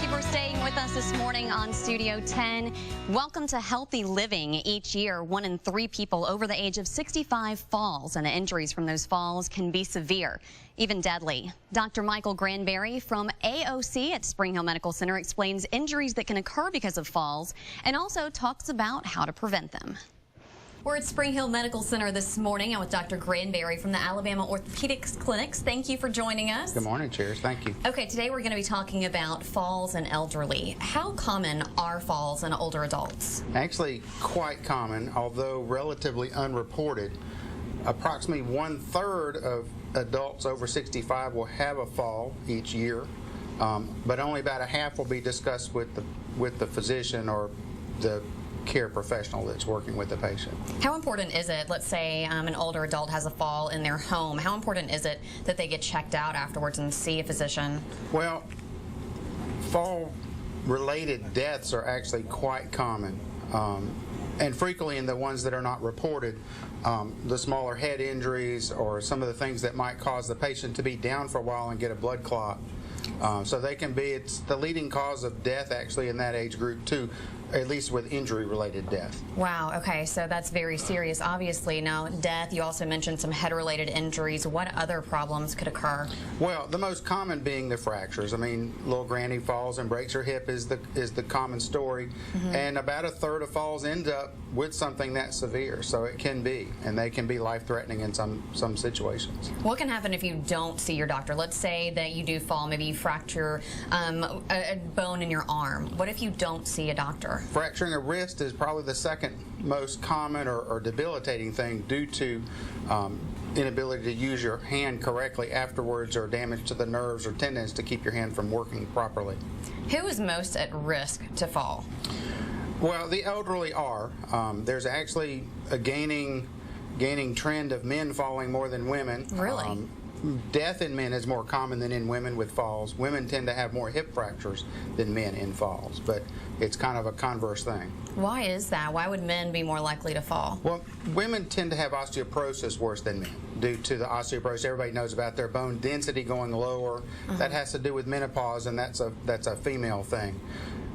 you for staying with us this morning on Studio 10. Welcome to Healthy Living. Each year, 1 in 3 people over the age of 65 falls, and the injuries from those falls can be severe, even deadly. Dr. Michael Granberry from AOC at Springhill Medical Center explains injuries that can occur because of falls and also talks about how to prevent them. We're at Springhill Medical Center this morning. I'm with Dr. Granberry from the Alabama Orthopedics Clinics. Thank you for joining us. Good morning, cheers. Thank you. Okay, today we're going to be talking about falls and elderly. How common are falls in older adults? Actually, quite common, although relatively unreported. Approximately 1/3 of adults over 65 will have a fall each year, but only about a half will be discussed with the physician or the care professional that's working with the patient. How important is it, let's say an older adult has a fall in their home, how important is it that they get checked out afterwards and see a physician? Well, fall-related deaths are actually quite common, and frequently in the ones that are not reported, the smaller head injuries or some of the things that might cause the patient to be down for a while and get a blood clot. So they can be, it's the leading cause of death actually in that age group too, at least with injury-related death. Wow, okay, so that's very serious, obviously. Now, death, you also mentioned some head-related injuries. What other problems could occur? Well, the most common being the fractures. I mean, little granny falls and breaks her hip is the common story, and about 1/3 of falls end up with something that severe, so it can be, and they can be life-threatening in some situations. What can happen if you don't see your doctor? Let's say that you do fall, maybe you fracture a bone in your arm. What if you don't see a doctor? Fracturing a wrist is probably the second most common or debilitating thing due to inability to use your hand correctly afterwards or damage to the nerves or tendons to keep your hand from working properly. Who is most at risk to fall? Well, the elderly are. There's actually a gaining trend of men falling more than women. Really? Death in men is more common than in women with falls. Women tend to have more hip fractures than men in falls, but it's kind of a converse thing. Why is that? Why would men be more likely to fall? Well, women tend to have osteoporosis worse than men due to the osteoporosis. Everybody knows about their bone density going lower. That has to do with menopause, and that's a female thing.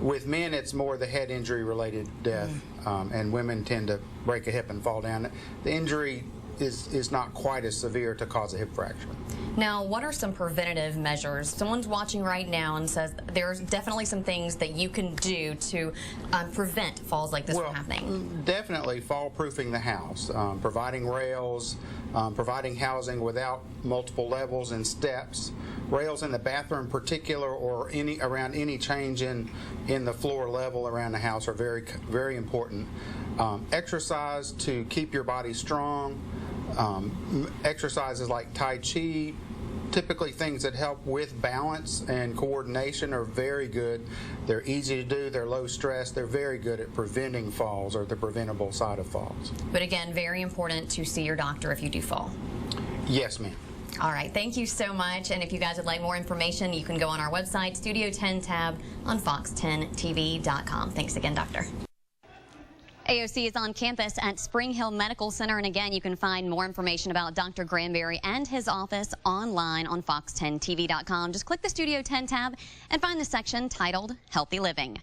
With men, it's more the head injury related death, and women tend to break a hip and fall down. The injury is not quite as severe to cause a hip fracture. Now, what are some preventative measures? Someone's watching right now and says there's definitely some things that you can do to prevent falls like this from happening. Definitely fall-proofing the house, providing rails, providing housing without multiple levels and steps, rails in the bathroom in particular, or around any change in the floor level around the house are very, very important. Exercise to keep your body strong. Exercises like Tai Chi, typically things that help with balance and coordination, are very good. They're easy to do, they're low stress, they're very good at preventing falls or the preventable side of falls. But again, very important to see your doctor if you do fall. Yes, ma'am. All right, thank you so much. And if you guys would like more information, you can go on our website, Studio 10 tab on fox10tv.com. Thanks again, Doctor. AOC is on campus at Springhill Medical Center, and again, you can find more information about Dr. Granberry and his office online on fox10tv.com. Just click the Studio 10 tab and find the section titled Healthy Living.